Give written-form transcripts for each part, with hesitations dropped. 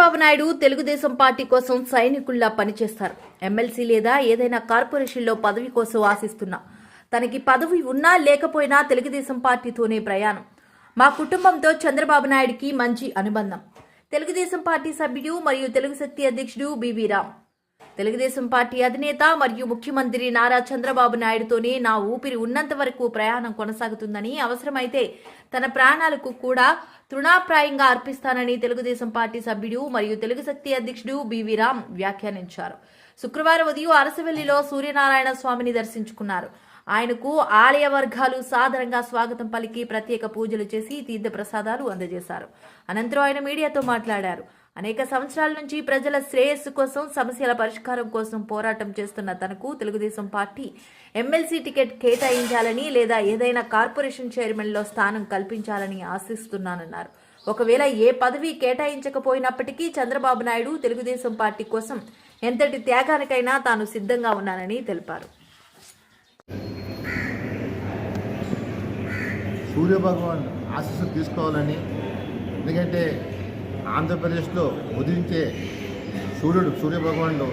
Chandrababu Naidu Telugu Desam party కోసం సైనికుల్లా పనిచేస్తారు. MLC లేదా ఏదైనా కార్పొరేషన్లో పదవి కోసం ఆశిస్తున్నా, తనకి పదవి ఉన్నా లేకపోయినా తెలుగుదేశం పార్టీతోనే ప్రయాణం. మా కుటుంబంతో చంద్రబాబు నాయుడికి మంచి అనుబంధం. తెలుగుదేశం పార్టీ సభ్యుడు మరియు తెలుగు శక్తి అధ్యక్షుడు బివి రామ్. తెలుగుదేశం పార్టీ అధినేత మరియు ముఖ్యమంత్రి నారా చంద్రబాబు నాయుడుతోనే నా ఊపిరి ఉన్నంత వరకు ప్రయాణం కొనసాగుతుందని, అవసరమైతే తన ప్రాణాలకు కూడా తృణాప్రాయంగా అర్పిస్తానని తెలుగుదేశం పార్టీ సభ్యుడు మరియు తెలుగు శక్తి అధ్యక్షుడు బివి రామ్ వ్యాఖ్యానించారు. శుక్రవారం ఉదయం అరసవెల్లిలో సూర్యనారాయణ స్వామిని దర్శించుకున్నారు. ఆయనకు ఆలయ వర్గాలు సాదరంగా స్వాగతం పలికి ప్రత్యేక పూజలు చేసి తీర్థ ప్రసాదాలు అందజేశారు. అనంతరం ఆయన మీడియాతో మాట్లాడారు. అనేక సంవత్సరాల నుంచి ప్రజల శ్రేయస్సు కోసం, సమస్యల పరిష్కారం కోసం పోరాటం చేస్తున్న తనకు తెలుగుదేశం పార్టీ ఎమ్మెల్సీ టికెట్ కేటాయించాలని లేదా ఏదైనా కార్పొరేషన్ చైర్మన్లో స్థానం కల్పించాలని ఆశిస్తున్నానన్నారు. ఒకవేళ ఏ పదవి కేటాయించకపోయినప్పటికీ చంద్రబాబు నాయుడు తెలుగుదేశం పార్టీ కోసం ఎంతటి త్యాగానికైనా తాను సిద్ధంగా ఉన్నానని తెలిపారు. సూర్యభగవాన్ ఆశీస్సులు తీసుకోవాలని, ఎందుకంటే ఆంధ్రప్రదేశ్లో ఉదయించే సూర్యభగవానుడు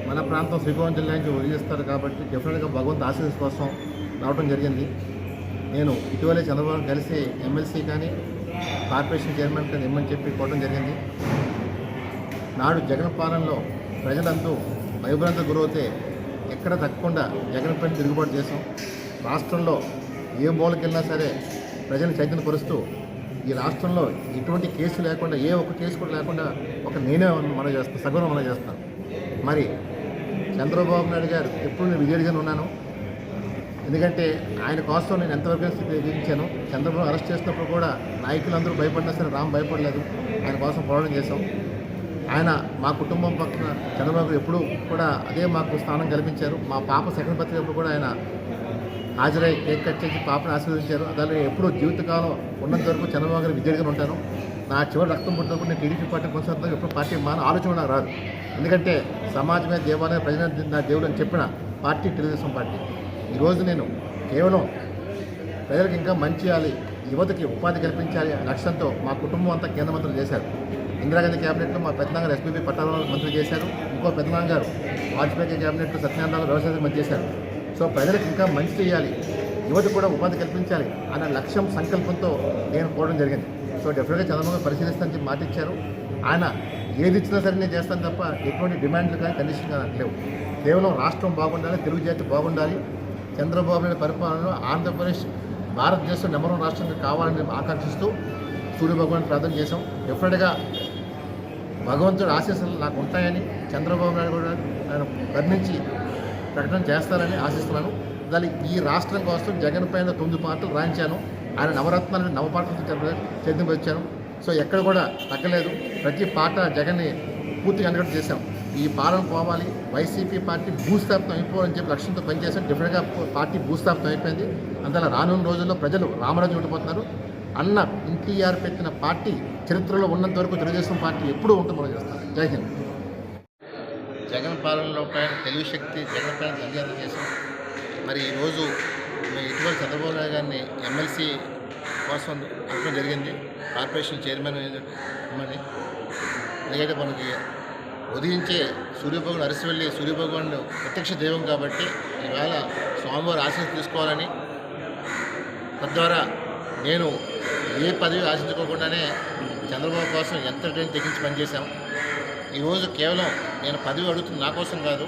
మన ప్రాంతం శ్రీకాకుళం జిల్లా నుంచి ఉదయిస్తారు కాబట్టి డెఫినెట్గా భగవంతు ఆశీస్సు కోసం రావడం జరిగింది. నేను ఇటీవలే చంద్రబాబు కలిసి ఎమ్మెల్సీ కానీ కార్పొరేషన్ చైర్మన్ కానీ ఇమ్మని చెప్పి కోవడం జరిగింది. నాడు జగన్ పాలనలో ప్రజలందరూ భయభ్రాంత గురవుతే ఎక్కడ తగ్గకుండా జగన్ పైన తిరుగుబాటు చేసాం. రాష్ట్రంలో ఏ మూలకెళ్ళినా సరే ప్రజలను చైతన్యపరుస్తూ ఈ రాష్ట్రంలో ఎటువంటి కేసు లేకుండా, ఏ ఒక్క కేసు కూడా లేకుండా నేనే మనం చేస్తాను, సగౌరవం మనం చేస్తాను. మరి చంద్రబాబు నాయుడు గారు ఎప్పుడు నేను విజయుడిగానే ఉన్నాను. ఎందుకంటే ఆయన కోసం నేను ఎంతవరకు విధించాను. చంద్రబాబు అరెస్ట్ చేసినప్పుడు కూడా నాయకులందరూ భయపడినా సరే రామ్ భయపడలేదు. ఆయన కోసం పోరాటం చేశాం. ఆయన మా కుటుంబం పక్కన చంద్రబాబు ఎప్పుడూ కూడా అదే మాకు స్థానం కల్పించారు. మా పాప సెకండ్ బర్త్డేప్పుడు కూడా ఆయన హాజరై కేక్ కట్ చేసి పాపను ఆశీర్వదించారు. అలాగే ఎప్పుడూ జీవితకాలం ఉన్నంత వరకు చంద్రబాబు గారు విజయుడిగా ఉంటాను. నా చివరి రక్తం పుట్టినప్పుడు నేను టీడీపీ పార్టీ కొనసాగుతాను. ఎప్పుడు పార్టీ మాన ఆలోచన నాకు రాదు. ఎందుకంటే సమాజమే దేవాలయ, ప్రజల నా దేవుడు అని చెప్పిన పార్టీ తెలుగుదేశం పార్టీ. ఈరోజు నేను కేవలం ప్రజలకు ఇంకా మంచి చేయాలి, యువతకి ఉపాధి కల్పించాలి లక్ష్యంతో మా కుటుంబం అంతా కేంద్ర మంత్రులు చేశారు. ఇందిరాగాంధీ క్యాబినెట్లో మా పెద్దనాన్నగారు ఎస్పీబీ పట్టాభి మంత్రి చేశారు. ఇంకో పెద్దనాన్నగారు వాజ్పేయి క్యాబినెట్లో సత్యనారాయణ వ్యవసాయ మంత్రి చేశారు. సో ప్రజలకు ఇంకా మంచి చేయాలి, యువత కూడా ఉపాధి కల్పించాలి అన్న లక్ష్యం, సంకల్పంతో నేను కోరడం జరిగింది. సో డెఫినెట్గా చంద్రబాబు పరిశీలిస్తానని చెప్పి మాట ఇచ్చారు. ఆయన ఏది ఇచ్చినా సరే నేను చేస్తాను తప్ప ఎటువంటి డిమాండ్లు కానీ కండిషన్ కానీ లేవు. కేవలం రాష్ట్రం బాగుండాలి, తెలుగు జాతి బాగుండాలి, చంద్రబాబు నాయుడు పరిపాలనలో ఆంధ్రప్రదేశ్ భారతదేశం నెంబర్ 1 రాష్ట్రంగా కావాలని ఆకాంక్షిస్తూ సూర్యభగవాన్ ప్రార్థన చేశాం. డెఫినెట్గా భగవంతుడి ఆశీస్సులు నాకు ఉంటాయని చంద్రబాబు నాయుడు కూడా ఆయన కర్ణించి ప్రకటన చేస్తారని ఆశిస్తున్నాను. దాని ఈ రాష్ట్రం కోసం జగన్ పైన 9 పాటలు రాయించాను. ఆయన నవరత్నాలను నవపాటలతో చదివించాను. సో ఎక్కడ కూడా తగ్గలేదు. ప్రతి పాట జగన్ని పూర్తిగా అండగట్టు చేశాం. ఈ పాలన పోవాలి, వైసీపీ పార్టీ భూస్థాపితం అయిపోవాలని చెప్పి లక్ష్యంతో పనిచేశాం. డెఫినెట్గా పార్టీ భూస్థాపితం అయిపోయింది. అందువల్ల రానున్న రోజుల్లో ప్రజలు రామరాజు ఉండిపోతున్నారు. అన్న ఎన్టీఆర్ పెట్టిన పార్టీ చరిత్రలో ఉన్నంత వరకు తెలుగుదేశం పార్టీ ఎప్పుడూ ఉంటుంది మనం చేస్తాం. జై హింద్. జగన్ పాలనలో పైన తెలుగు శక్తి జగన్ పైన ధన్యవాదాలు చేశాం. మరి ఈరోజు మేము ఇటీవల చంద్రబాబు నాయుడు గారిని ఎమ్మెల్సీ కోసం అనడం జరిగింది, కార్పొరేషన్ చైర్మన్ ఇమ్మని. ఎందుకంటే మనకి ఉదయించే సూర్యభగవాన్ అరసవెల్లి సూర్యభగవాన్ ప్రత్యక్ష దైవం కాబట్టి ఈవేళ స్వామివారి ఆశీస్సు తీసుకోవాలని, తద్వారా నేను ఏ పదవి ఆశించుకోకుండానే చంద్రబాబు కోసం ఎంత టైం తెగించి పనిచేశాం. ఈరోజు కేవలం నేను పదవి అడుగుతున్న నా కోసం కాదు,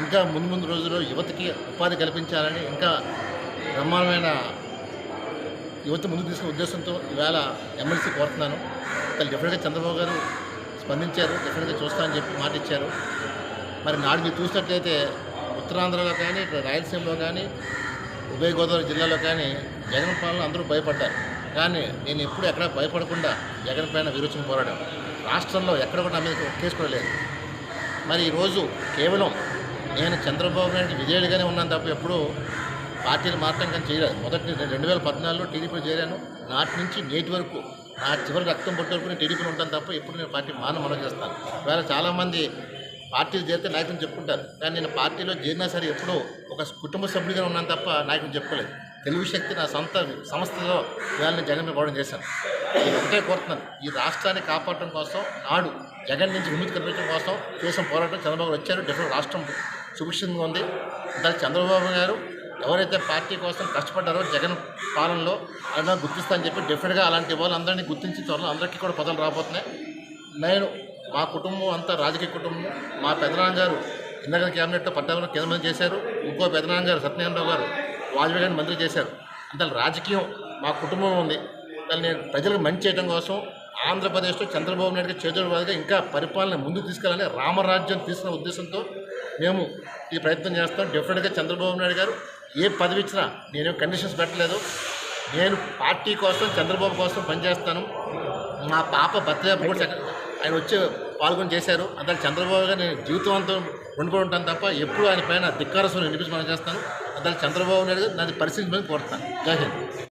ఇంకా ముందు రోజుల్లో యువతకి ఉపాధి కల్పించాలని, ఇంకా బ్రహ్మాండమైన యువత ముందు తీసుకునే ఉద్దేశంతో ఈవేళ ఎమ్మెల్సీ కోరుతున్నాను. డెఫినెట్గా చంద్రబాబు గారు స్పందించారు. డెఫినెట్గా చూస్తామని చెప్పి మాట ఇచ్చారు. మరి నాడు మీరు చూసినట్లయితే ఉత్తరాంధ్రలో కానీ, ఇక్కడ రాయలసీమలో కానీ, ఉభయ గోదావరి జిల్లాలో కానీ జగన్ పాలన అందరూ భయపడ్డారు. కానీ నేను ఎప్పుడు ఎక్కడ భయపడకుండా జగన్ పైన విరోచన పోరాడాను. రాష్ట్రంలో ఎక్కడ కూడా నా మీద కేసు కూడా లేదు. మరి ఈరోజు కేవలం నేను చంద్రబాబు నాయుడు విజయుడిగానే ఉన్నాను తప్ప ఎప్పుడూ పార్టీలు మాత్రం కానీ చేయలేదు. మొదటి 2014లో టీడీపీలో చేరాను. నాటి నుంచి నేటి వరకు నా చివరి రక్తం పుట్టే వరకు నేను టీడీపీలో ఉంటాను తప్ప ఎప్పుడు నేను పార్టీ మనం చేస్తాను. వేళ చాలామంది పార్టీలు చేరితే నాయకుని చెప్పుకుంటారు, కానీ నేను పార్టీలో చేరినా సరే ఎప్పుడూ ఒక కుటుంబ సభ్యుడిగా ఉన్నాను తప్ప నాయకుని చెప్పుకోలేదు. తెలుగు శక్తి నా సొంత సంస్థలో ఇవాళ నేను జగన్ మీద పోవడం చేశాను. నేను ఒకటే కోరుతున్నాను, ఈ రాష్ట్రాన్ని కాపాడటం కోసం నాడు జగన్ నుంచి విముక్తి కల్పించడం కోసం చేసిన పోరాటం చంద్రబాబు వచ్చారు. డెఫినెట్ రాష్ట్రం సుభిక్షంగా ఉంది. దానికి చంద్రబాబు గారు ఎవరైతే పార్టీ కోసం కష్టపడ్డారో జగన్ పాలనలో అలా గుర్తిస్తానని చెప్పి డెఫినెట్గా అలాంటి వాళ్ళందరినీ గుర్తించి త్వరలో అందరికీ కూడా పదవులు రాబోతున్నాయి. నేను మా కుటుంబం అంతా రాజకీయ కుటుంబం. మా పెదనాన్న గారు ఇందిరా క్యాబినెట్లో పట్టాభి కేంద్ర మంత్రి చేశారు. ఇంకో పెదనాన్న గారు సత్యనారాయణ గారు వాజ్పేయి గారిని మంత్రి చేశారు. అంత రాజకీయం మా కుటుంబం ఉంది. దాన్ని నేను ప్రజలకు మంచి చేయడం కోసం ఆంధ్రప్రదేశ్లో చంద్రబాబు నాయుడు గారి చేతుల మీదుగా ఇంకా పరిపాలన ముందుకు తీసుకెళ్ళాలని రామరాజ్యం తీసుకున్న ఉద్దేశంతో మేము ఈ ప్రయత్నం చేస్తాం. డెఫినెట్గా చంద్రబాబు నాయుడు గారు ఏ పదవి ఇచ్చినా నేనేం కండిషన్స్ పెట్టలేదు. నేను పార్టీ కోసం చంద్రబాబు కోసం పనిచేస్తాను. మా పాప బర్త్డే కూడా ఆయన వచ్చి పాల్గొని చేశారు. అంతా చంద్రబాబు గారు నేను జీవితవంతం వండుకొని ఉంటాను తప్ప ఎప్పుడు ఆయన పైన ధిక్కారస్వరం వినిపించి మనం చేస్తాను. అంతా చంద్రబాబు నాయుడు గారు నాది పరిస్థితి మీద కోరుతాను. జై హింద్.